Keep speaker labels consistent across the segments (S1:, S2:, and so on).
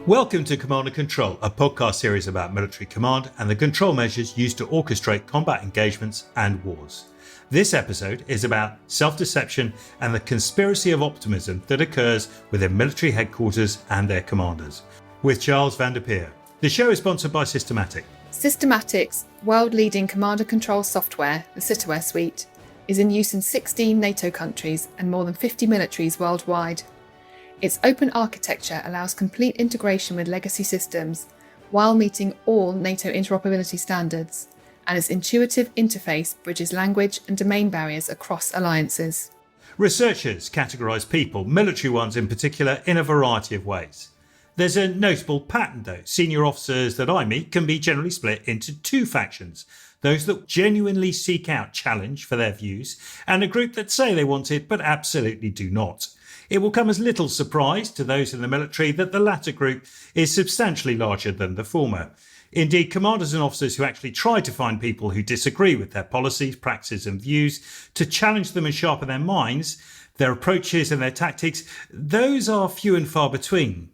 S1: Welcome to Command and Control, a podcast series about military command and the control measures used to orchestrate combat engagements and wars. This episode is about self-deception and the conspiracy of optimism that occurs within military headquarters and their commanders, with Charles Vandepeer. The show is sponsored by Systematic.
S2: Systematic's world-leading command and control software, the Citaware Suite, is in use in 16 NATO countries and more than 50 militaries worldwide. Its open architecture allows complete integration with legacy systems while meeting all NATO interoperability standards, and its intuitive interface bridges language and domain barriers across alliances.
S1: Researchers categorise people, military ones in particular, in a variety of ways. There's a notable pattern though. Senior officers that I meet can be generally split into two factions: those that genuinely seek out challenge for their views, and a group that say they want it but absolutely do not. It will come as little surprise to those in the military that the latter group is substantially larger than the former. Indeed, commanders and officers who actually try to find people who disagree with their policies, practices and views, to challenge them and sharpen their minds, their approaches and their tactics, those are few and far between.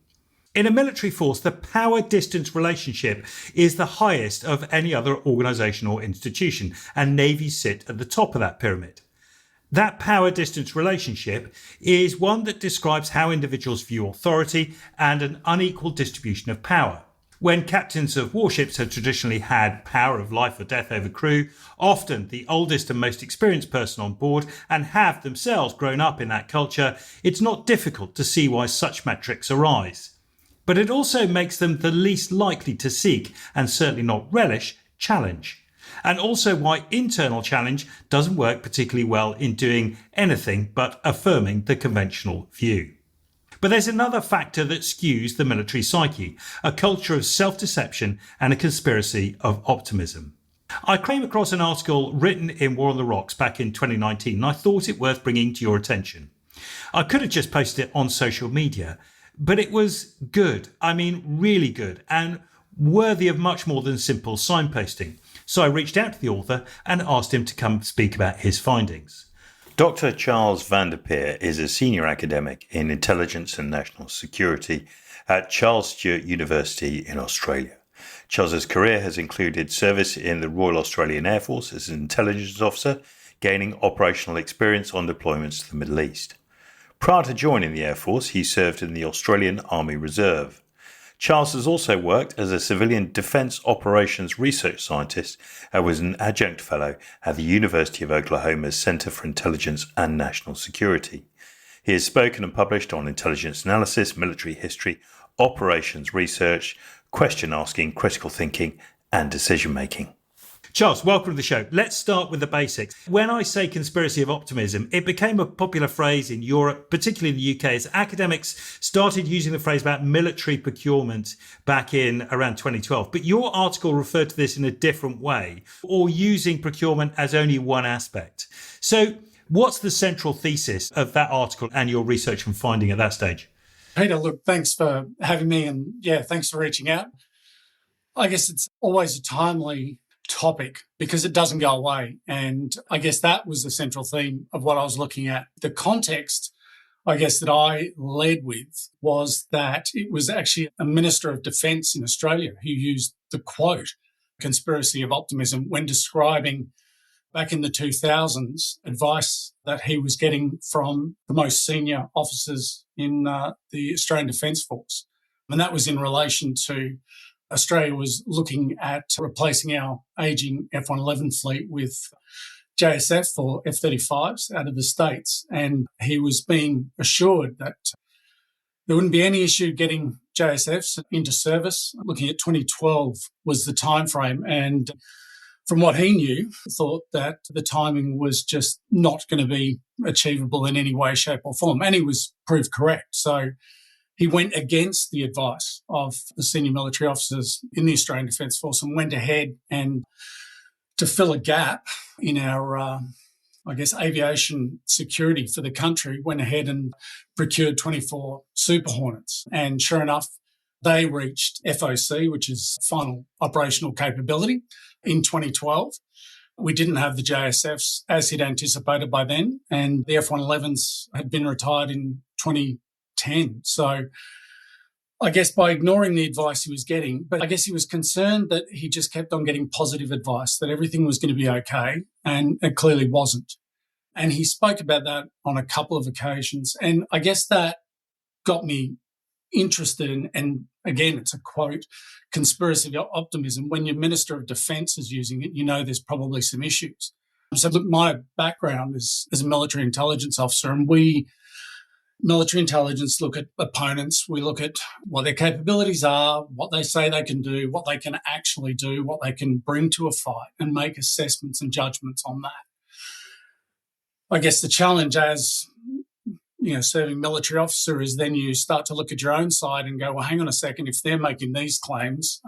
S1: In a military force, the power-distance relationship is the highest of any other organisation or institution, and navies sit at the top of that pyramid. That power-distance relationship is one that describes how individuals view authority and an unequal distribution of power. When captains of warships have traditionally had power of life or death over crew, often the oldest and most experienced person on board, and have themselves grown up in that culture, it's not difficult to see why such metrics arise. But it also makes them the least likely to seek, and certainly not relish, challenge. And also why internal challenge doesn't work particularly well in doing anything but affirming the conventional view. But there's another factor that skews the military psyche: a culture of self-deception and a conspiracy of optimism. I came across an article written in War on the Rocks back in 2019, and I thought it worth bringing to your attention. I could have just posted it on social media, but it was good. I mean, really good, and worthy of much more than simple signposting. So I reached out to the author and asked him to come speak about his findings. Dr Charles Vandepeer is a senior academic in intelligence and national security at Charles Sturt University in Australia. Charles's career has included service in the Royal Australian Air Force as an intelligence officer, gaining operational experience on deployments to the Middle East. Prior to joining the Air Force, he served in the Australian Army Reserve. Charles has also worked as a civilian defence operations research scientist and was an adjunct fellow at the University of Oklahoma's Centre for Intelligence and National Security. He has spoken and published on intelligence analysis, military history, operations research, question asking, critical thinking and decision making. Charles, welcome to the show. Let's start with the basics. When I say conspiracy of optimism, it became a popular phrase in Europe, particularly in the UK, as academics started using the phrase about military procurement back in around 2012. But your article referred to this in a different way, or using procurement as only one aspect. So what's the central thesis of that article and your research and finding at that stage?
S3: Peter, look, thanks for having me, and thanks for reaching out. I guess it's always a timely topic because it doesn't go away. And I guess that was the central theme of what I was looking at. The context, I guess, that I led with was that it was actually a Minister of Defence in Australia who used the quote, conspiracy of optimism, when describing back in the 2000s advice that he was getting from the most senior officers in the Australian Defence Force. And that was in relation to Australia was looking at replacing our ageing F-111 fleet with JSF or F-35s out of the States. And he was being assured that there wouldn't be any issue getting JSFs into service. Looking at 2012 was the time frame. And from what he knew, thought that the timing was just not going to be achievable in any way, shape or form. And he was proved correct. So he went against the advice of the senior military officers in the Australian Defence Force and went ahead and, to fill a gap in our, aviation security for the country, went ahead and procured 24 Super Hornets. And sure enough, they reached FOC, which is final operational capability, in 2012. We didn't have the JSFs as he'd anticipated by then, and the F-111s had been retired in 2010. So I guess by ignoring the advice he was getting, but I guess he was concerned that he just kept on getting positive advice, that everything was going to be okay, and it clearly wasn't. And he spoke about that on a couple of occasions. And I guess that got me interested in, and again, it's a quote, conspiracy of optimism. When your Minister of Defence is using it, you know there's probably some issues. So look, my background is as a military intelligence officer, and we, military intelligence, look at opponents. We look at what their capabilities are, what they say they can do, what they can actually do, what they can bring to a fight, and make assessments and judgments on that. I guess the challenge as, serving military officer is then you start to look at your own side and go, well, hang on a second, if they're making these claims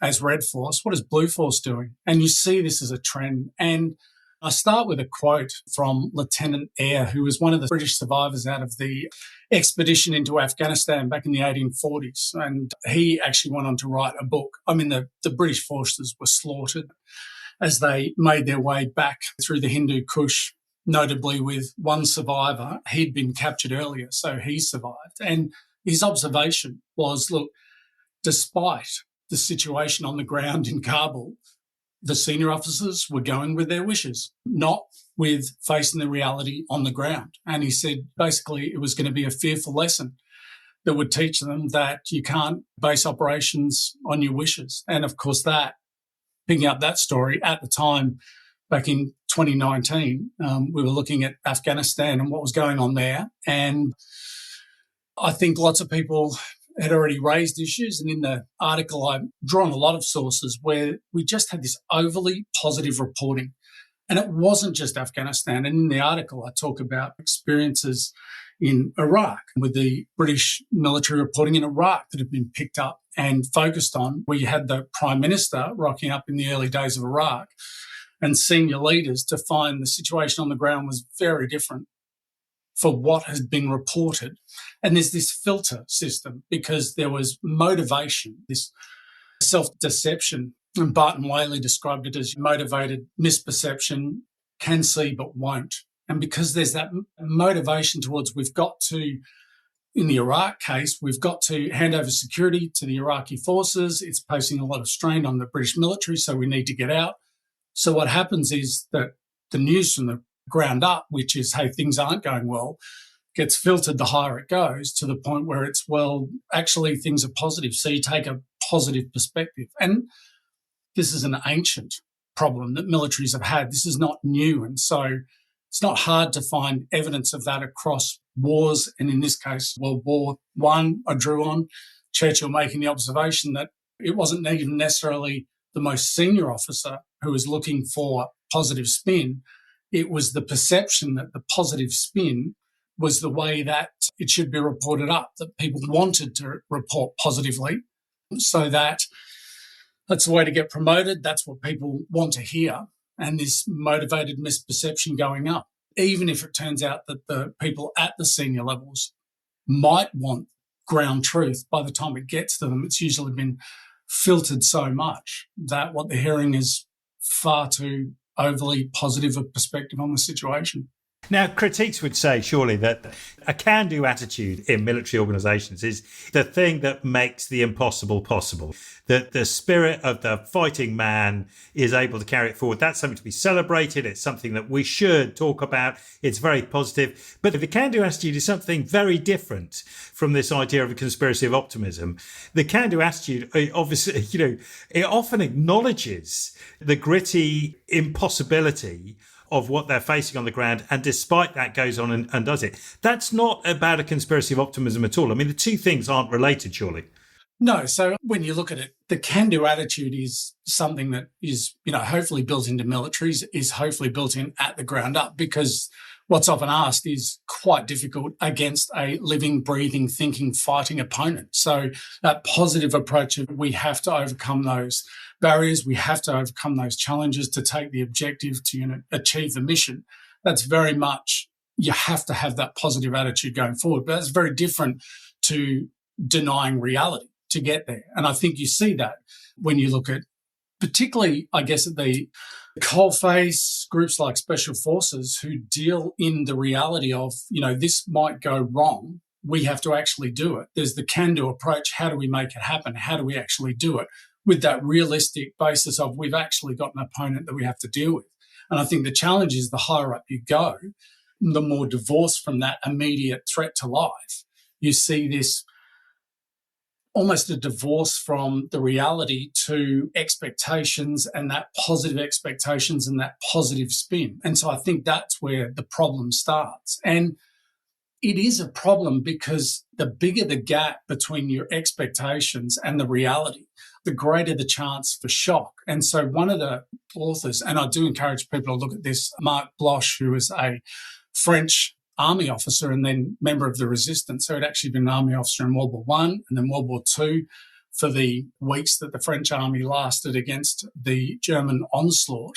S3: as Red Force, what is Blue Force doing? And you see this as a trend. And I start with a quote from Lieutenant Eyre, who was one of the British survivors out of the expedition into Afghanistan back in the 1840s. And he actually went on to write a book. I mean, the British forces were slaughtered as they made their way back through the Hindu Kush, notably with one survivor. He'd been captured earlier, so he survived. And his observation was, look, despite the situation on the ground in Kabul, the senior officers were going with their wishes, not with facing the reality on the ground. And he said, basically, it was going to be a fearful lesson that would teach them that you can't base operations on your wishes. And of course, that, picking up that story at the time, back in 2019, we were looking at Afghanistan and what was going on there. And I think lots of people had already raised issues. And in the article, I've drawn a lot of sources where we just had this overly positive reporting. And it wasn't just Afghanistan. And in the article, I talk about experiences in Iraq with the British military reporting in Iraq that have been picked up and focused on, where you had the Prime Minister rocking up in the early days of Iraq and senior leaders to find the situation on the ground was very different for what has been reported. And there's this filter system because there was motivation, this self-deception. And Barton Whaley described it as motivated misperception, can see but won't. And because there's that motivation towards we've got to, in the Iraq case, we've got to hand over security to the Iraqi forces. It's placing a lot of strain on the British military, so we need to get out. So what happens is that the news from the ground up, which is, hey, things aren't going well, gets filtered the higher it goes to the point where it's, well, actually things are positive. So you take a positive perspective. And this is an ancient problem that militaries have had. This is not new. And so it's not hard to find evidence of that across wars. And in this case, World War I, I drew on Churchill making the observation that it wasn't even necessarily the most senior officer who was looking for positive spin. It was the perception that the positive spin was the way that it should be reported up, that people wanted to report positively so that that's the way to get promoted. That's what people want to hear. And this motivated misperception going up, even if it turns out that the people at the senior levels might want ground truth, by the time it gets to them, it's usually been filtered so much that what they're hearing is far too overly positive a perspective on the situation.
S1: Now, critiques would say, surely, that a can-do attitude in military organisations is the thing that makes the impossible possible. That the spirit of the fighting man is able to carry it forward. That's something to be celebrated. It's something that we should talk about. It's very positive. But the can-do attitude is something very different from this idea of a conspiracy of optimism. The can-do attitude, obviously, it often acknowledges the gritty impossibility of what they're facing on the ground, and despite that goes on and does it. That's not about a conspiracy of optimism at all. I mean, the two things aren't related, surely.
S3: No, so when you look at it, the can-do attitude is something that is, hopefully built into militaries, is hopefully built in at the ground up, because what's often asked is quite difficult against a living, breathing, thinking, fighting opponent. So that positive approach of we have to overcome those barriers, we have to overcome those challenges to take the objective to achieve the mission. That's very much, you have to have that positive attitude going forward. But that's very different to denying reality to get there. And I think you see that when you look at, particularly, I guess, at the coalface groups like Special Forces who deal in the reality of, this might go wrong. we have to actually do it. There's the can-do approach. How do we make it happen? How do we actually do it? With that realistic basis of we've actually got an opponent that we have to deal with. And I think the challenge is the higher up you go, the more divorced from that immediate threat to life. You see this almost a divorce from the reality to expectations and that positive expectations and that positive spin. And so I think that's where the problem starts. And it is a problem because the bigger the gap between your expectations and the reality, the greater the chance for shock. And so one of the authors, and I do encourage people to look at this, Marc Bloch, who is a French army officer and then member of the resistance. So he'd actually been an army officer in World War One and then World War Two for the weeks that the French army lasted against the German onslaught.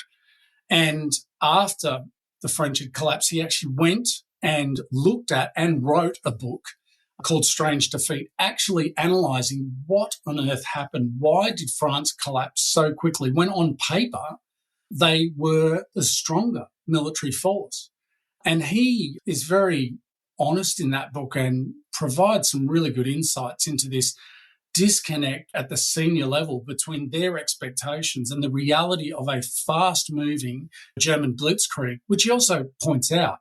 S3: And after the French had collapsed, he actually went and looked at and wrote a book called Strange Defeat, actually analysing what on earth happened. Why did France collapse so quickly when on paper they were the stronger military force? And he is very honest in that book and provides some really good insights into this disconnect at the senior level between their expectations and the reality of a fast-moving German blitzkrieg, which he also points out.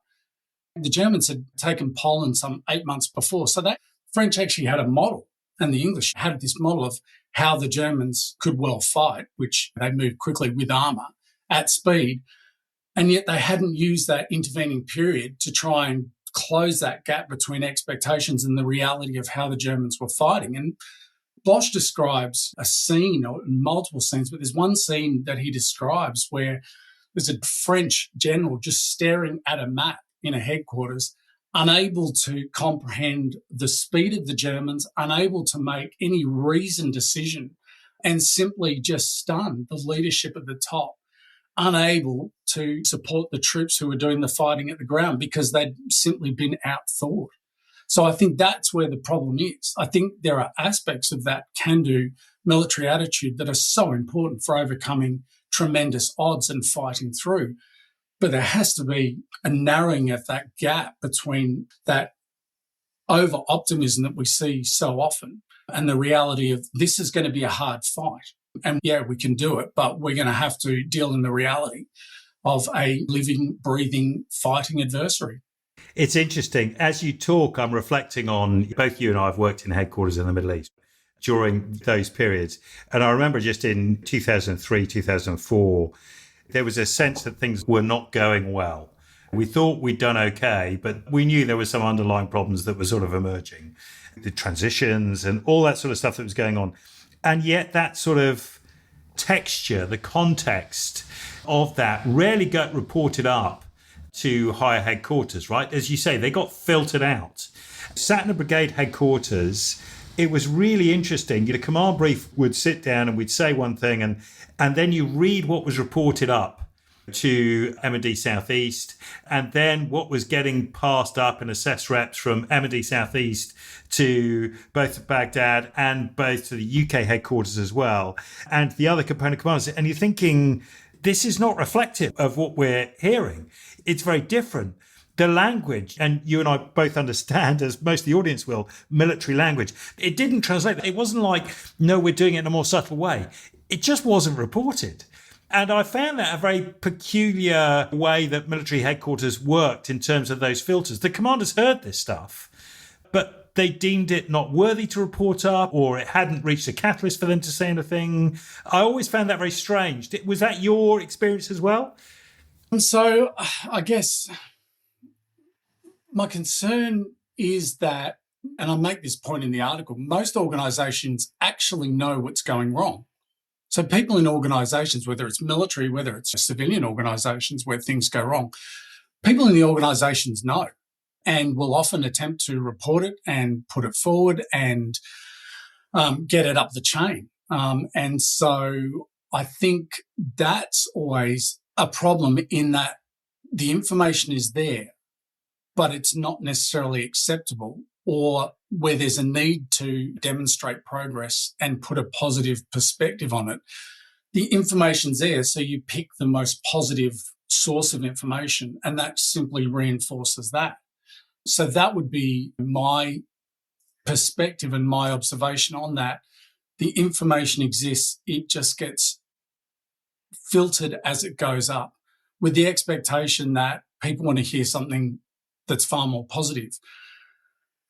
S3: The Germans had taken Poland some 8 months before, so that French actually had a model, and the English had this model of how the Germans could well fight, which they moved quickly with armour at speed. And yet they hadn't used that intervening period to try and close that gap between expectations and the reality of how the Germans were fighting. And Bosch describes a scene, or multiple scenes, but there's one scene that he describes where there's a French general just staring at a map in a headquarters, unable to comprehend the speed of the Germans, unable to make any reasoned decision, and simply just stunned the leadership at the top, unable to support the troops who were doing the fighting at the ground because they'd simply been outthought. So I think that's where the problem is. I think there are aspects of that can-do military attitude that are so important for overcoming tremendous odds and fighting through. But there has to be a narrowing of that gap between that over-optimism that we see so often and the reality of this is going to be a hard fight. And yeah, we can do it, but we're going to have to deal in the reality of a living, breathing, fighting adversary.
S1: It's interesting. As you talk, I'm reflecting on, both you and I have worked in headquarters in the Middle East during those periods. And I remember just in 2003, 2004, there was a sense that things were not going well. We thought we'd done okay, but we knew there were some underlying problems that were sort of emerging. The transitions and all that sort of stuff that was going on. And yet that sort of texture, the context of that rarely got reported up to higher headquarters, right? As you say, they got filtered out. Sat in a brigade headquarters, it was really interesting. The command brief would sit down and we'd say one thing and then you read what was reported up to M&D Southeast, and then what was getting passed up and assessed reps from M&D Southeast to both Baghdad and both to the UK headquarters as well, and the other component commanders. And you're thinking, this is not reflective of what we're hearing. It's very different. The language, and you and I both understand, as most of the audience will, military language, it didn't translate. It wasn't like, no, we're doing it in a more subtle way. It just wasn't reported. And I found that a very peculiar way that military headquarters worked in terms of those filters. The commanders heard this stuff, but they deemed it not worthy to report up, or it hadn't reached a catalyst for them to say anything. I always found that very strange. Was that your experience as well?
S3: And so I guess my concern is that, and I make this point in the article, most organisations actually know what's going wrong. So people in organisations, whether it's military, whether it's civilian organisations where things go wrong, people in the organisations know and will often attempt to report it and put it forward and get it up the chain. And so I think that's always a problem in that the information is there, but it's not necessarily acceptable, or where there's a need to demonstrate progress and put a positive perspective on it. The information's there, so you pick the most positive source of information, and that simply reinforces that. So that would be my perspective and my observation on that, the information exists, it just gets filtered as it goes up with the expectation that people want to hear something that's far more positive.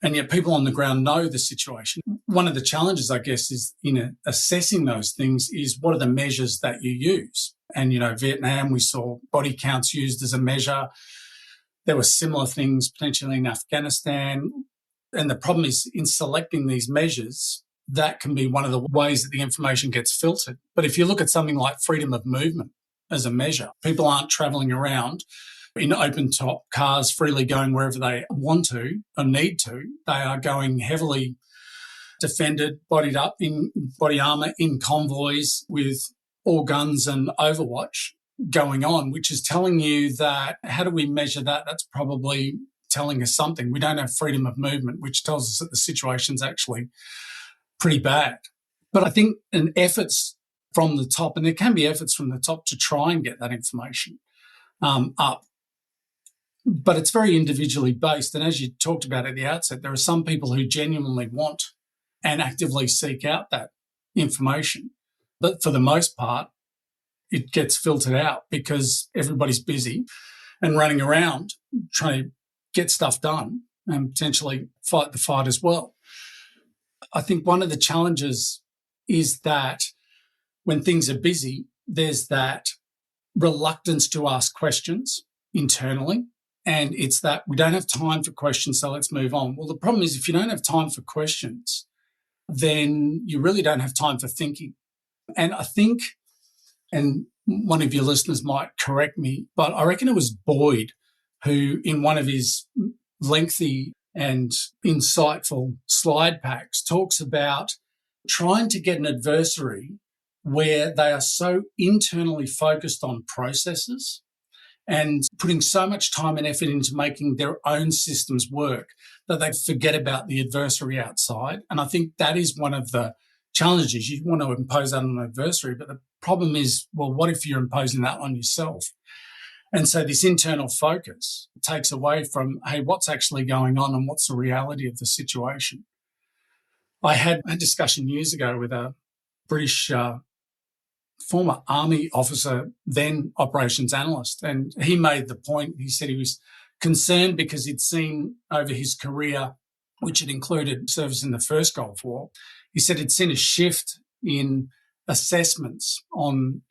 S3: And yet people on the ground know the situation. One of the challenges, I guess, is in assessing those things is what are the measures that you use? And, Vietnam, we saw body counts used as a measure. There were similar things potentially in Afghanistan. And the problem is in selecting these measures, that can be one of the ways that the information gets filtered. But if you look at something like freedom of movement as a measure, people aren't travelling around in open-top cars freely going wherever they want to or need to. They are going heavily defended, bodied up in body armour, in convoys with all guns and overwatch going on, which is telling you that how do we measure that? That's probably telling us something. We don't have freedom of movement, which tells us that the situation's actually pretty bad. But I think an efforts from the top, and there can be efforts from the top to try and get that information up. But it's very individually based. And as you talked about at the outset, there are some people who genuinely want and actively seek out that information. But for the most part, it gets filtered out because everybody's busy and running around trying to get stuff done and potentially fight the fight as well. I think one of the challenges is that when things are busy, there's that reluctance to ask questions internally. And it's that we don't have time for questions, so let's move on. Well, the problem is if you don't have time for questions, then you really don't have time for thinking. And I think, and one of your listeners might correct me, but I reckon it was Boyd who, in one of his lengthy and insightful slide packs, talks about trying to get an adversary where they are so internally focused on processes and putting so much time and effort into making their own systems work that they forget about the adversary outside. And I think that is one of the challenges. You want to impose that on an adversary, but the problem is, well, what if you're imposing that on yourself? And so this internal focus takes away from, hey, what's actually going on and what's the reality of the situation? I had a discussion years ago with a British former army officer, then operations analyst, and he made the point, he said he was concerned because he'd seen over his career, which had included service in the first Gulf War, he said he'd seen a shift in assessments on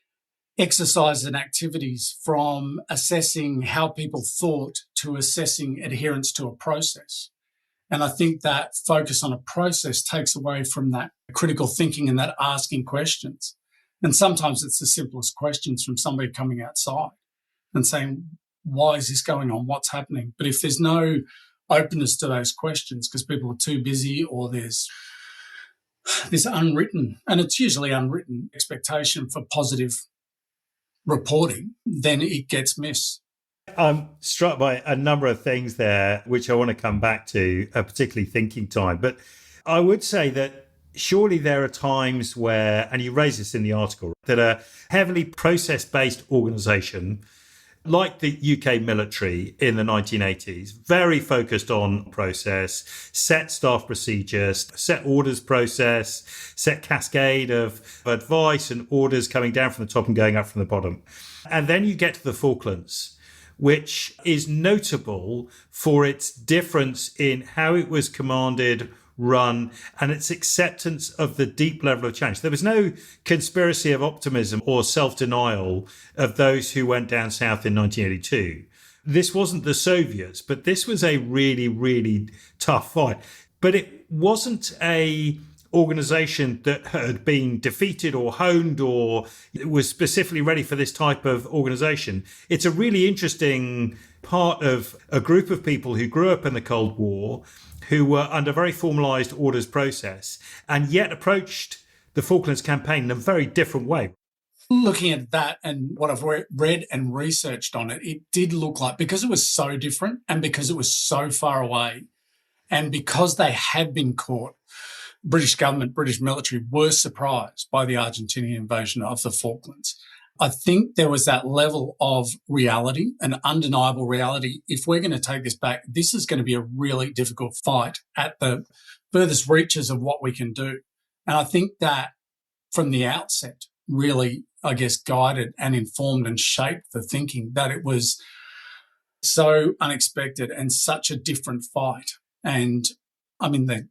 S3: exercises and activities from assessing how people thought to assessing adherence to a process. And I think that focus on a process takes away from that critical thinking and that asking questions. And sometimes it's the simplest questions from somebody coming outside and saying, why is this going on? What's happening? But if there's no openness to those questions because people are too busy or there's this unwritten, and it's usually unwritten, expectation for positive reporting, then it gets missed.
S1: I'm struck by a number of things there, which I want to come back to, particularly thinking time. But I would say that surely there are times where, and you raise this in the article, that a heavily process-based organisation like the UK military in the 1980s, very focused on process, set staff procedures, set orders process, set cascade of advice and orders coming down from the top and going up from the bottom. And then you get to the Falklands, which is notable for its difference in how it was commanded, run, and its acceptance of the deep level of challenge. There was no conspiracy of optimism or self-denial of those who went down south in 1982. This wasn't the Soviets, but this was a really, really tough fight. But it wasn't a organisation that had been defeated or honed or was specifically ready for this type of organisation. It's a really interesting part of a group of people who grew up in the Cold War, who were under very formalised orders process and yet approached the Falklands campaign in a very different way.
S3: Looking at that and what I've read and researched on it, it did look like, because it was so different and because it was so far away and because they had been caught, British government, British military were surprised by the Argentinian invasion of the Falklands. I think there was that level of reality, an undeniable reality. If we're going to take this back, this is going to be a really difficult fight at the furthest reaches of what we can do. And I think that from the outset really, I guess, guided and informed and shaped the thinking that it was so unexpected and such a different fight. And I mean, they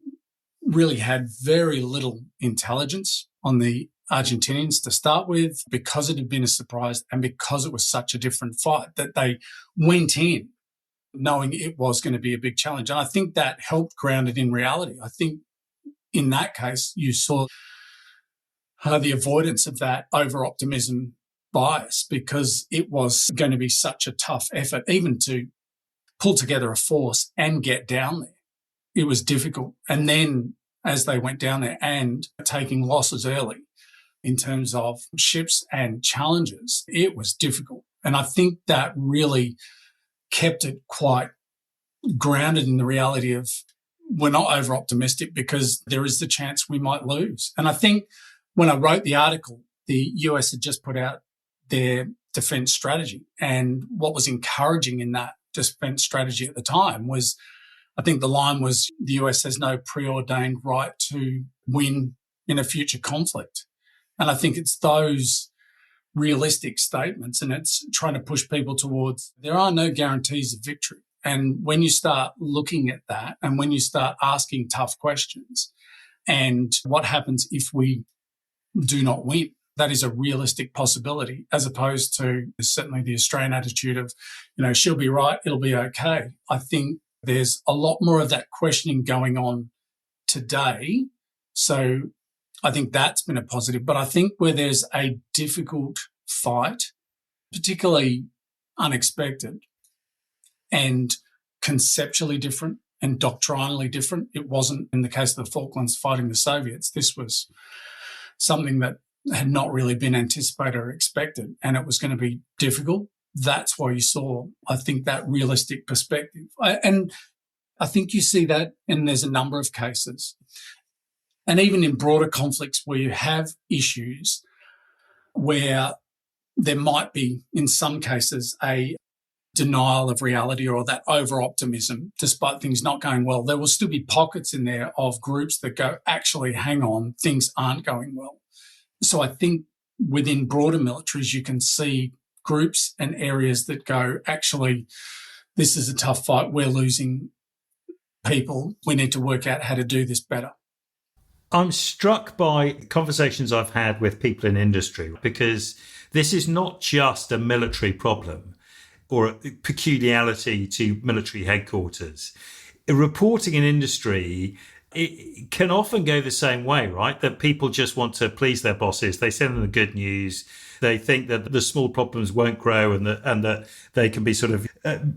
S3: really had very little intelligence on the Argentinians to start with, because it had been a surprise and because it was such a different fight, that they went in knowing it was going to be a big challenge. And I think that helped ground it in reality. I think in that case, you saw the avoidance of that over-optimism bias, because it was going to be such a tough effort, even to pull together a force and get down there. It was difficult. And then as they went down there and taking losses early in terms of ships and challenges, it was difficult. And I think that really kept it quite grounded in the reality of we're not over-optimistic because there is the chance we might lose. And I think when I wrote the article, the US had just put out their defence strategy. And what was encouraging in that defence strategy at the time was, I think the line was, the US has no preordained right to win in a future conflict. And I think it's those realistic statements, and it's trying to push people towards there are no guarantees of victory. And when you start looking at that, and when you start asking tough questions, and what happens if we do not win, that is a realistic possibility, as opposed to certainly the Australian attitude of, she'll be right, it'll be okay. I think there's a lot more of that questioning going on today. So I think that's been a positive. But I think where there's a difficult fight, particularly unexpected and conceptually different and doctrinally different, it wasn't in the case of the Falklands fighting the Soviets. This was something that had not really been anticipated or expected, and it was going to be difficult. That's why you saw, I think, that realistic perspective. And I think you see that, and there's a number of cases. And even in broader conflicts where you have issues where there might be, in some cases, a denial of reality or that over-optimism, despite things not going well, there will still be pockets in there of groups that go, actually, hang on, things aren't going well. So I think within broader militaries, you can see groups and areas that go, actually, this is a tough fight, we're losing people, we need to work out how to do this better.
S1: I'm struck by conversations I've had with people in industry, because this is not just a military problem or a peculiarity to military headquarters. Reporting in industry, it can often go the same way, right? That people just want to please their bosses. They send them the good news. They think that the small problems won't grow and that they can be sort of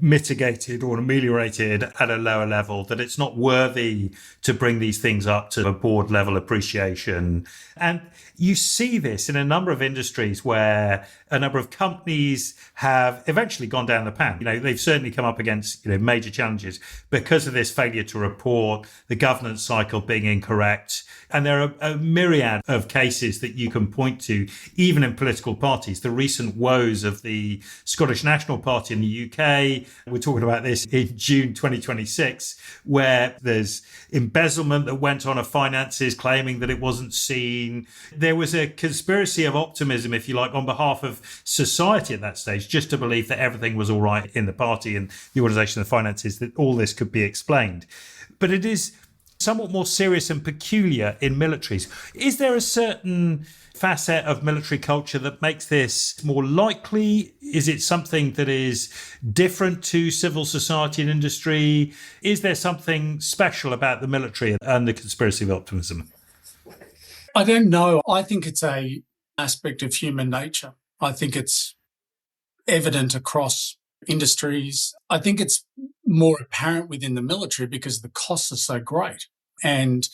S1: mitigated or ameliorated at a lower level, that it's not worthy to bring these things up to a board level appreciation. And you see this in a number of industries where a number of companies have eventually gone down the pan. They've certainly come up against, major challenges because of this failure to report, the governance cycle being incorrect. And there are a myriad of cases that you can point to, even in political parties. The recent woes of the Scottish National Party in the UK. We're talking about this in June 2026, where there's embezzlement that went on of finances, claiming that it wasn't seen. There was a conspiracy of optimism, if you like, on behalf of society at that stage, just to believe that everything was all right in the party and the organisation of the finances, that all this could be explained. But it is somewhat more serious and peculiar in militaries. Is there a certain facet of military culture that makes this more likely? Is it something that is different to civil society and industry? Is there something special about the military and the conspiracy of optimism?
S3: I don't know. I think it's an aspect of human nature. I think it's evident across industries. I think it's more apparent within the military because the costs are so great. And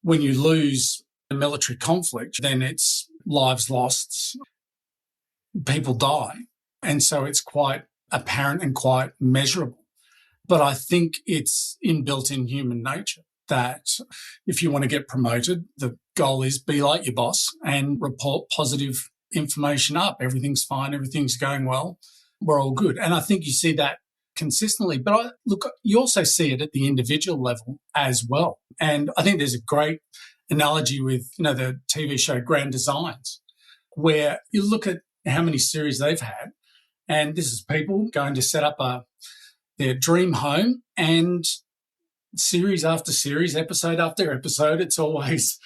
S3: when you lose a military conflict, then it's lives lost, people die. And so it's quite apparent and quite measurable. But I think it's inbuilt in human nature that if you want to get promoted, the goal is be like your boss and report positive information up. Everything's fine. Everything's going well. We're all good. And I think you see that consistently. But you also see it at the individual level as well. And I think there's a great analogy with, the TV show Grand Designs, where you look at how many series they've had. And this is people going to set up their dream home, and series after series, episode after episode, it's always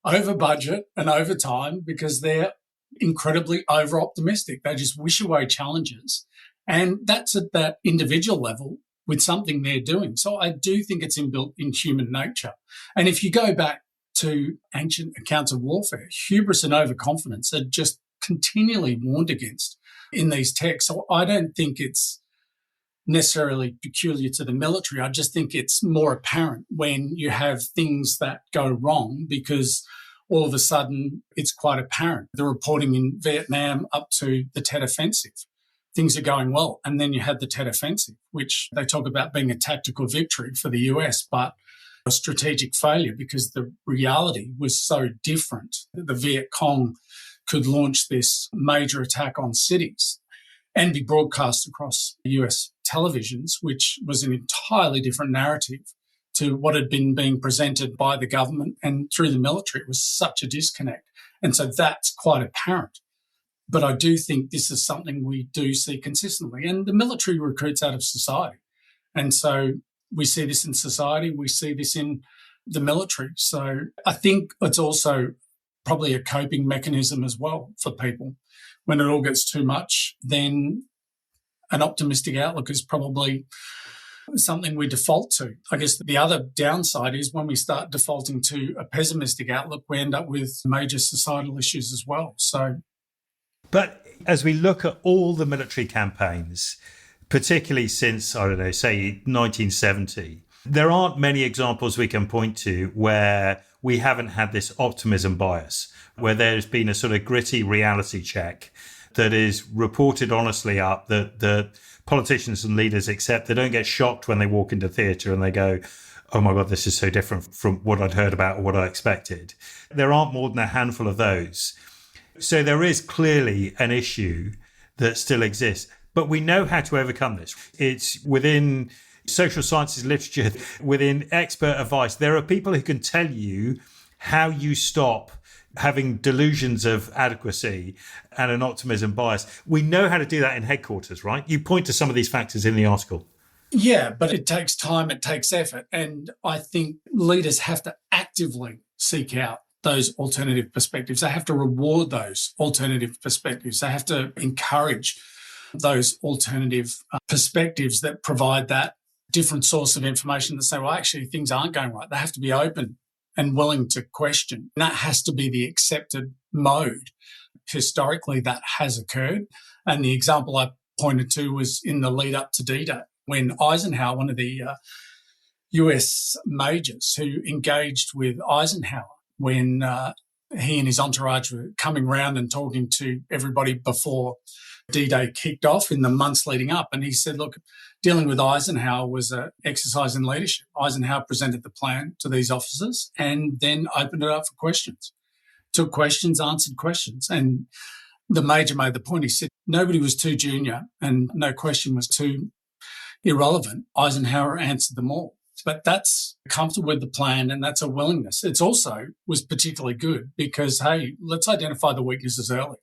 S3: over budget and over time because they're incredibly over optimistic. They just wish away challenges. And that's at that individual level with something they're doing. So I do think it's inbuilt in human nature. And if you go back to ancient accounts of warfare, hubris and overconfidence are just continually warned against in these texts. So I don't think it's necessarily peculiar to the military. I just think it's more apparent when you have things that go wrong, because all of a sudden it's quite apparent. The reporting in Vietnam up to the Tet Offensive, things are going well. And then you had the Tet Offensive, which they talk about being a tactical victory for the US, but a strategic failure because the reality was so different. The Viet Cong could launch this major attack on cities and be broadcast across US televisions, which was an entirely different narrative to what had been being presented by the government and through the military. It was such a disconnect. And so that's quite apparent. But I do think this is something we do see consistently. And the military recruits out of society. And so we see this in society. We see this in the military. So I think it's also probably a coping mechanism as well for people. When it all gets too much, then an optimistic outlook is probably something we default to. I guess the other downside is when we start defaulting to a pessimistic outlook, we end up with major societal issues as well.
S1: But as we look at all the military campaigns, particularly since, say 1970, there aren't many examples we can point to where we haven't had this optimism bias, where there's been a sort of gritty reality check that is reported honestly up, that politicians and leaders accept. They don't get shocked when they walk into theatre and they go, oh my God, this is so different from what I'd heard about or what I expected. There aren't more than a handful of those. So there is clearly an issue that still exists, but we know how to overcome this. It's within social sciences literature, within expert advice. There are people who can tell you how you stop having delusions of adequacy and an optimism bias. We know how to do that in headquarters, right? You point to some of these factors in the article.
S3: Yeah, but it takes time, it takes effort. And I think leaders have to actively seek out those alternative perspectives. They have to reward those alternative perspectives. They have to encourage those alternative perspectives that provide that different source of information that say, well, actually, things aren't going right. They have to be open and willing to question. And that has to be the accepted mode. Historically, that has occurred. And the example I pointed to was in the lead up to D-Day, when Eisenhower, one of the US majors who engaged with Eisenhower when he and his entourage were coming round and talking to everybody before D-Day kicked off in the months leading up. And he said, look, dealing with Eisenhower was an exercise in leadership. Eisenhower presented the plan to these officers and then opened it up for questions. Took questions, answered questions. And the major made the point. He said nobody was too junior and no question was too irrelevant. Eisenhower answered them all. But that's comfortable with the plan and that's a willingness. It's also was particularly good because, hey, let's identify the weaknesses early.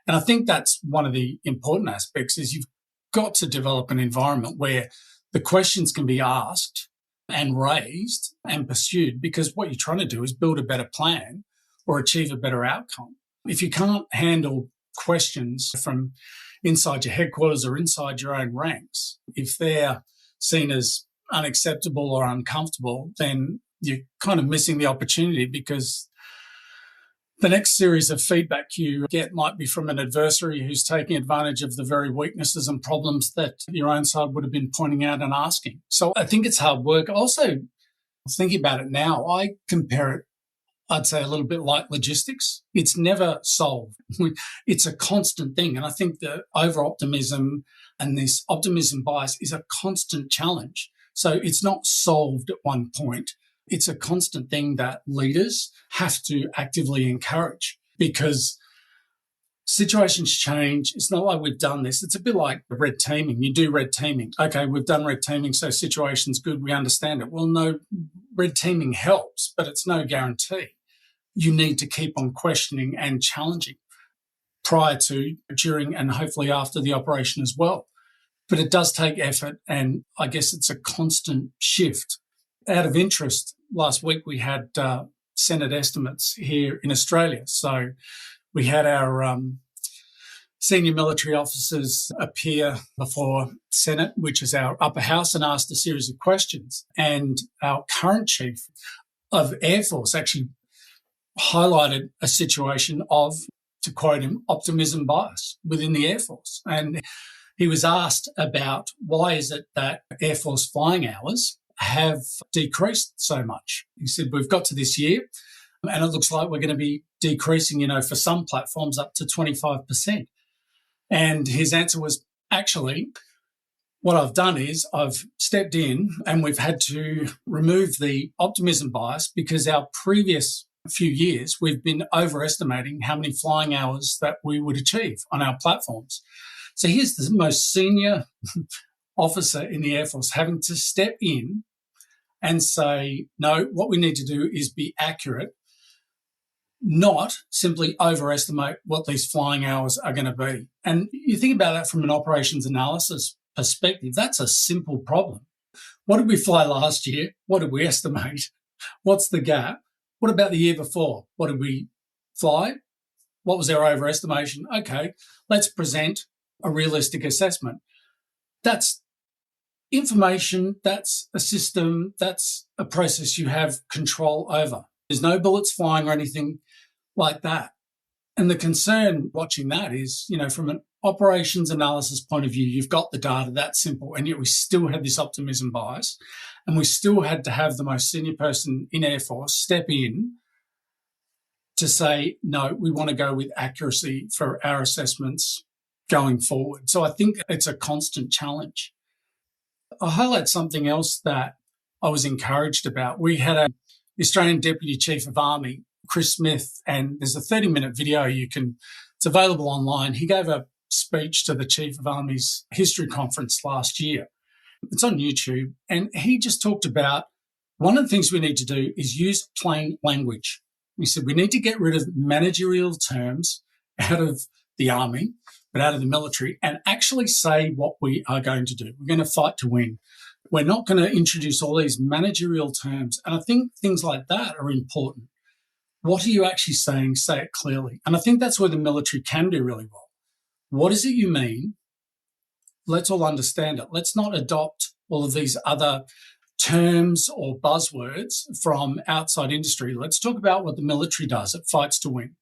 S3: And I think that's one of the important aspects is you've got to develop an environment where the questions can be asked and raised and pursued, because what you're trying to do is build a better plan or achieve a better outcome. If you can't handle questions from inside your headquarters or inside your own ranks, if they're seen as unacceptable or uncomfortable, then you're kind of missing the opportunity, because the next series of feedback you get might be from an adversary who's taking advantage of the very weaknesses and problems that your own side would have been pointing out and asking. So I think it's hard work. Also, thinking about it now, I compare it, I'd say, a little bit like logistics. It's never solved. It's a constant thing. And I think the over-optimism and this optimism bias is a constant challenge. So it's not solved at one point. It's a constant thing that leaders have to actively encourage, because situations change. It's not like we've done this. It's a bit like red teaming. You do red teaming. Okay, we've done red teaming, so situation's good. We understand it. Well, no, red teaming helps, but it's no guarantee. You need to keep on questioning and challenging prior to, during, and hopefully after the operation as well. But it does take effort, and I guess it's a constant shift. Out of interest, last week we had Senate estimates here in Australia. So we had our senior military officers appear before Senate, which is our upper house, and asked a series of questions. And our current chief of Air Force actually highlighted a situation of, to quote him, optimism bias within the Air Force. And he was asked about why is it that Air Force flying hours have decreased so much. He said, we've got to this year and it looks like we're going to be decreasing, for some platforms up to 25%. And his answer was, actually, what I've done is I've stepped in and we've had to remove the optimism bias because our previous few years we've been overestimating how many flying hours that we would achieve on our platforms. So here's the most senior officer in the Air Force having to step in and say, no, what we need to do is be accurate, not simply overestimate what these flying hours are going to be. And you think about that from an operations analysis perspective, that's a simple problem. What did we fly last year? What did we estimate? What's the gap? What about the year before? What did we fly? What was our overestimation? Okay, let's present a realistic assessment. That's information, that's a system, that's a process you have control over. There's no bullets flying or anything like that. And the concern watching that is, from an operations analysis point of view, you've got the data, that's simple, and yet we still had this optimism bias, and we still had to have the most senior person in Air Force step in to say, no, we want to go with accuracy for our assessments going forward. So I think it's a constant challenge. I'll highlight something else that I was encouraged about. We had an Australian Deputy Chief of Army, Chris Smith, and there's a 30-minute video it's available online. He gave a speech to the Chief of Army's history conference last year. It's on YouTube. And he just talked about one of the things we need to do is use plain language. He said we need to get rid of managerial terms out of the army, but out of the military, and actually say what we are going to do. We're going to fight to win. We're not going to introduce all these managerial terms. And I think things like that are important. What are you actually saying? Say it clearly. And I think that's where the military can do really well. What is it you mean? Let's all understand it. Let's not adopt all of these other terms or buzzwords from outside industry. Let's talk about what the military does. It fights to win.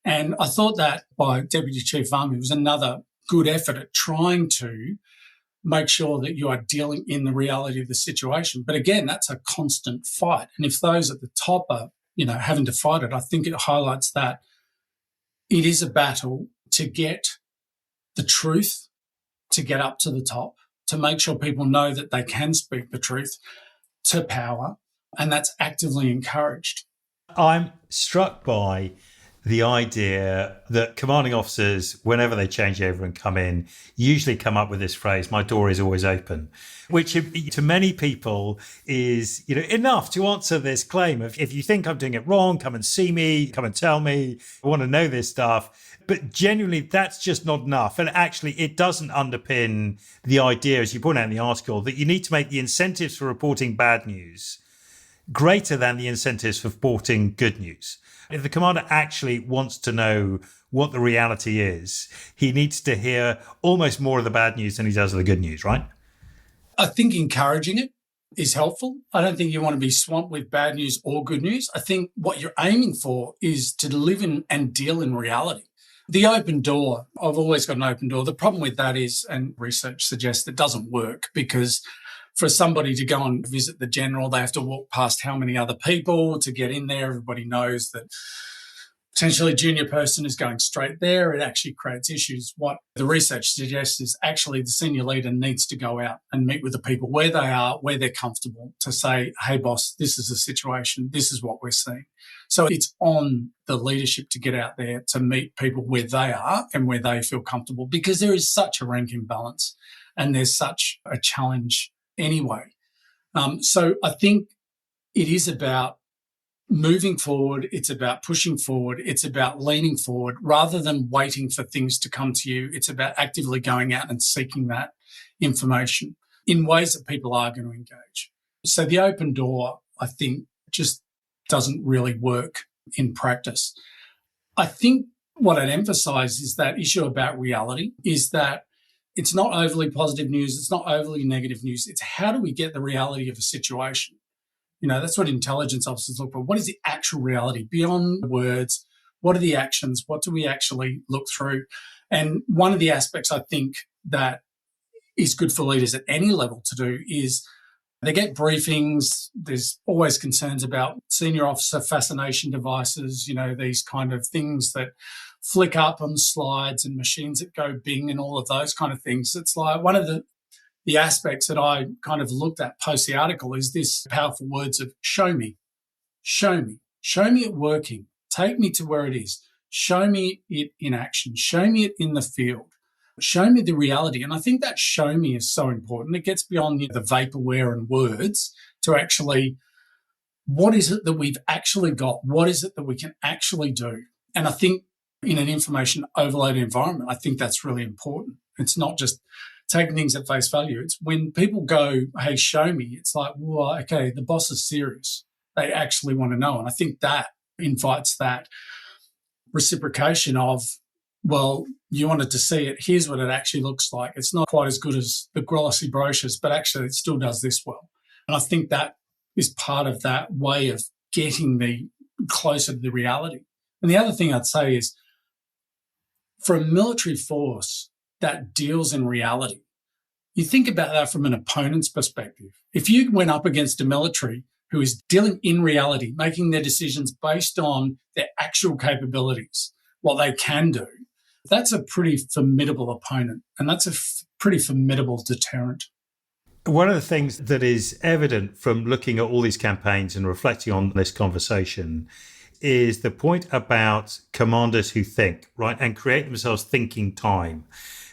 S3: And I thought that by Deputy Chief of Army was another good effort at trying to make sure that you are dealing in the reality of the situation. But again, that's a constant fight. And if those at the top are, having to fight it, I think it highlights that it is a battle to get the truth, to get up to the top, to make sure people know that they can speak the truth to power, and that's actively encouraged.
S1: I'm struck by the idea that commanding officers, whenever they change over and come in, usually come up with this phrase, my door is always open, which to many people is, enough to answer this claim of, if you think I'm doing it wrong, come and see me, come and tell me, I want to know this stuff. But genuinely, that's just not enough. And actually, it doesn't underpin the idea, as you point out in the article, that you need to make the incentives for reporting bad news greater than the incentives for reporting good news. If the commander actually wants to know what the reality is, he needs to hear almost more of the bad news than he does of the good news, right?
S3: I think encouraging it is helpful. I don't think you want to be swamped with bad news or good news. I think what you're aiming for is to live in and deal in reality. The open door, I've always got an open door. The problem with that is, and research suggests it doesn't work, because for somebody to go and visit the general, they have to walk past how many other people to get in there. Everybody knows that potentially junior person is going straight there, it actually creates issues. What the research suggests is actually the senior leader needs to go out and meet with the people where they are, where they're comfortable, to say, hey, boss, this is the situation. This is what we're seeing. So it's on the leadership to get out there to meet people where they are and where they feel comfortable, because there is such a rank imbalance and there's such a challenge anyway. So I think it is about moving forward, it's about pushing forward, it's about leaning forward rather than waiting for things to come to you. It's about actively going out and seeking that information in ways that people are going to engage. So the open door, I think, just doesn't really work in practice. I think what I'd emphasize is that issue about reality is that it's not overly positive news, it's not overly negative news. It's how do we get the reality of a situation? You know, that's what intelligence officers look for. What is the actual reality beyond words? What are the actions? What do we actually look through? And one of the aspects I think that is good for leaders at any level to do is they get briefings. There's always concerns about senior officer fascination devices, you know, these kind of things that flick up on slides and machines that go bing and all of those kind of things. It's like one of the aspects that I kind of looked at post the article is this powerful words of show me, show me, show me it working, take me to where it is, show me it in action, show me it in the field, show me the reality. And I think that show me is so important. It gets beyond the vaporware and words to actually, what is it that we've actually got? What is it that we can actually do? And I think in an information overloaded environment, I think that's really important. It's not just taking things at face value. It's when people go, hey, show me, it's like, well, okay, the boss is serious. They actually want to know. And I think that invites that reciprocation of, well, you wanted to see it. Here's what it actually looks like. It's not quite as good as the glossy brochures, but actually it still does this well. And I think that is part of that way of getting me closer to the reality. And the other thing I'd say is, for a military force that deals in reality, you think about that from an opponent's perspective. If you went up against a military who is dealing in reality, making their decisions based on their actual capabilities, what they can do, that's a pretty formidable opponent, and that's a pretty formidable deterrent.
S1: One of the things that is evident from looking at all these campaigns and reflecting on this conversation is the point about commanders who think, right, and create themselves thinking time.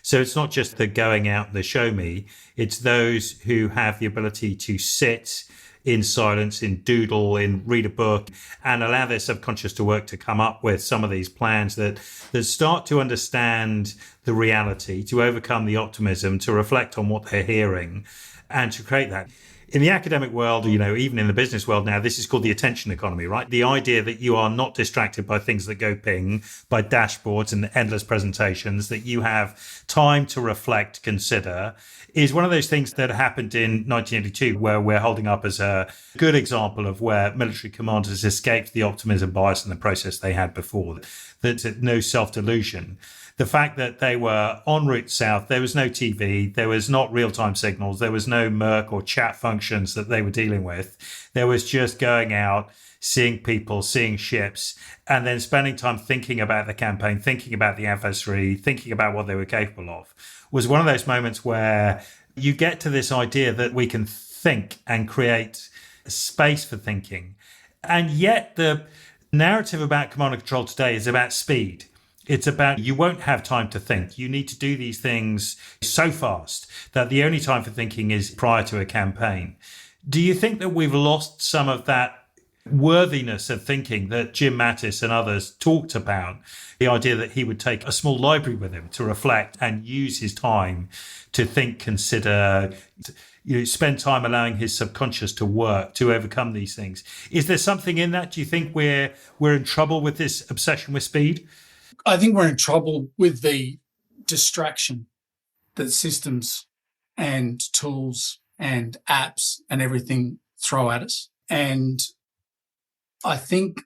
S1: So it's not just the going out and the show me, it's those who have the ability to sit in silence, in doodle, in read a book, and allow their subconscious to work to come up with some of these plans that start to understand the reality, to overcome the optimism, to reflect on what they're hearing, and to create that. In the academic world, you know, even in the business world now, this is called the attention economy, right? The idea that you are not distracted by things that go ping, by dashboards and endless presentations, that you have time to reflect, consider, is one of those things that happened in 1982, where we're holding up as a good example of where military commanders escaped the optimism bias in the process they had before. That's no self-delusion. The fact that they were en route south, there was no TV, there was not real-time signals, there was no Merc or chat functions that they were dealing with. There was just going out, seeing people, seeing ships, and then spending time thinking about the campaign, thinking about the adversary, thinking about what they were capable of. Was one of those moments where you get to this idea that we can think and create space for thinking. And yet the narrative about command and control today is about speed. It's about you won't have time to think. You need to do these things so fast that the only time for thinking is prior to a campaign. Do you think that we've lost some of that worthiness of thinking that Jim Mattis and others talked about? The idea that he would take a small library with him to reflect and use his time to think, consider, spend time allowing his subconscious to work to overcome these things. Is there something in that? Do you think we're in trouble with this obsession with speed?
S3: I think we're in trouble with the distraction that systems and tools and apps and everything throw at us. And I think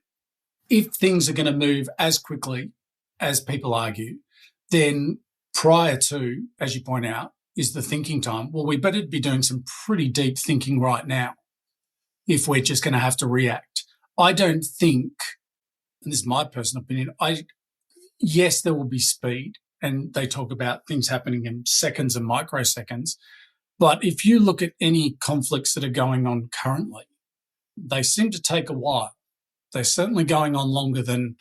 S3: if things are going to move as quickly as people argue, then prior to, as you point out, is the thinking time. Well, we better be doing some pretty deep thinking right now if we're just going to have to react. I don't think and this is my personal opinion, yes, there will be speed, and they talk about things happening in seconds and microseconds. But if you look at any conflicts that are going on currently, they seem to take a while. They're certainly going on longer than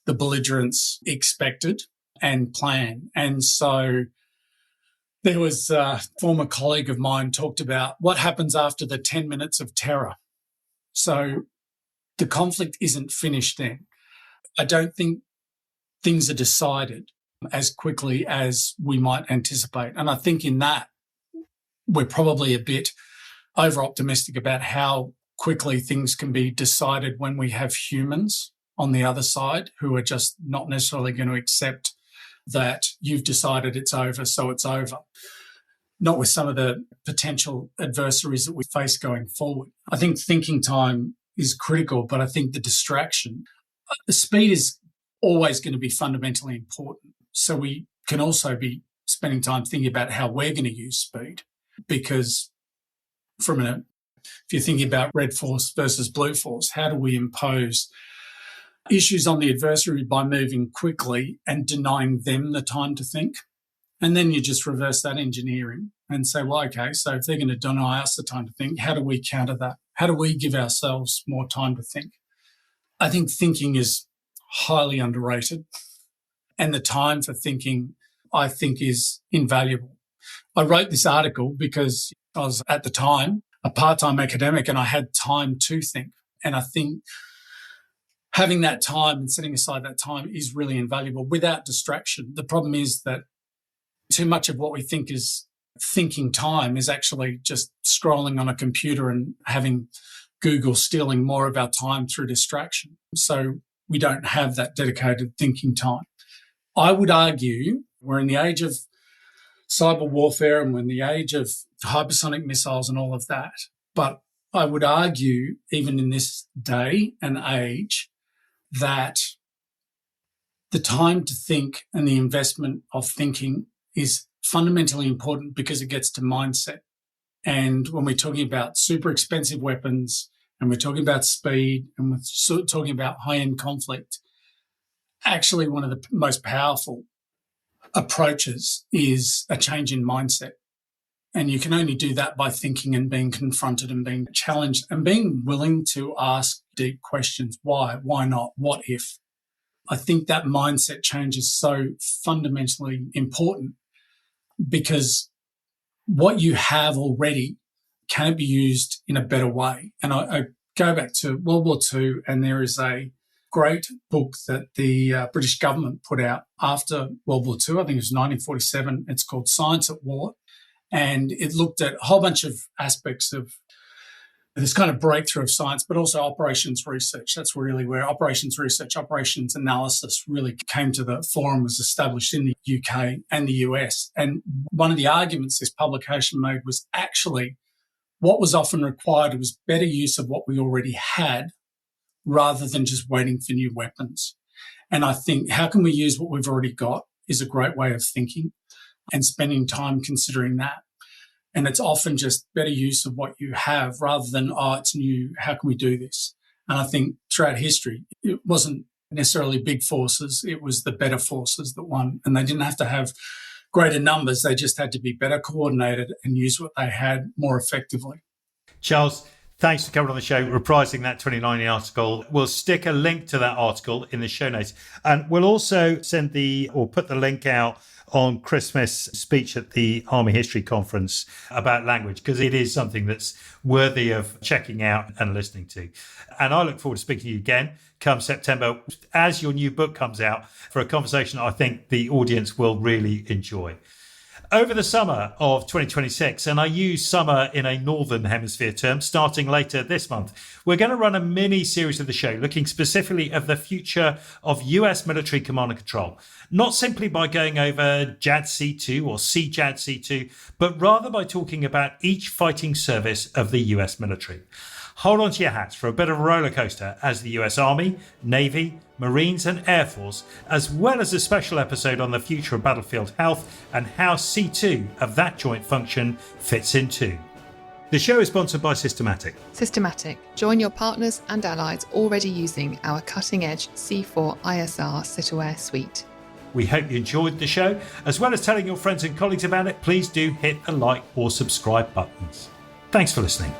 S3: the belligerents expected and planned. And so there was a former colleague of mine talked about what happens after the 10 minutes of terror. So the conflict isn't finished then. I don't think things are decided as quickly as we might anticipate. And I think in that, we're probably a bit over-optimistic about how quickly things can be decided when we have humans on the other side who are just not necessarily going to accept that you've decided it's over, so it's over. Not with some of the potential adversaries that we face going forward. I think thinking time is critical, but I think the distraction, the speed is always going to be fundamentally important. So we can also be spending time thinking about how we're going to use speed, because if you're thinking about red force versus blue force, how do we impose issues on the adversary by moving quickly and denying them the time to think? And then you just reverse that engineering and say, well, okay, so if they're going to deny us the time to think, how do we counter that? How do we give ourselves more time to think? I think thinking is highly underrated. And the time for thinking, I think, is invaluable. I wrote this article because I was, at the time, a part-time academic and I had time to think. And I think having that time and setting aside that time is really invaluable without distraction. The problem is that too much of what we think is thinking time is actually just scrolling on a computer and having Google stealing more of our time through distraction. So we don't have that dedicated thinking time. I would argue we're in the age of cyber warfare and we're in the age of hypersonic missiles and all of that. But I would argue, even in this day and age, that the time to think and the investment of thinking is fundamentally important because it gets to mindset. And when we're talking about super expensive weapons and we're talking about speed and we're talking about high-end conflict, actually one of the most powerful approaches is a change in mindset. And you can only do that by thinking and being confronted and being challenged and being willing to ask deep questions. Why? Why not? What if? I think that mindset change is so fundamentally important because what you have already can be used in a better way. And I go back to World War II, and there is a great book that the British government put out after World War II. I think it was 1947. It's called Science at War. And it looked at a whole bunch of aspects of this kind of breakthrough of science, but also operations research. That's really where operations research, operations analysis really came to the fore and was established in the UK and the US. And one of the arguments this publication made was actually what was often required was better use of what we already had rather than just waiting for new weapons. And I think how can we use what we've already got is a great way of thinking and spending time considering that. And it's often just better use of what you have rather than, oh, it's new, how can we do this? And I think throughout history, it wasn't necessarily big forces, it was the better forces that won. And they didn't have to have greater numbers, they just had to be better coordinated and use what they had more effectively.
S1: Charles, thanks for coming on the show, reprising that 2019 article. We'll stick a link to that article in the show notes. And we'll also put the link out on Christmas speech at the Army History Conference about language, because it is something that's worthy of checking out and listening to. And I look forward to speaking to you again come September as your new book comes out for a conversation I think the audience will really enjoy. Over the summer of 2026, and I use summer in a Northern Hemisphere term, starting later this month, we're going to run a mini series of the show looking specifically at the future of US military command and control, not simply by going over JADC2 or CJADC2, but rather by talking about each fighting service of the US military. Hold on to your hats for a bit of a roller coaster as the US Army, Navy, Marines and Air Force, as well as a special episode on the future of battlefield health and how C2 of that joint function fits in too. The show is sponsored by Systematic.
S2: Systematic. Join your partners and allies already using our cutting-edge C4 ISR Citaware suite.
S1: We hope you enjoyed the show. As well as telling your friends and colleagues about it, please do hit the like or subscribe buttons. Thanks for listening.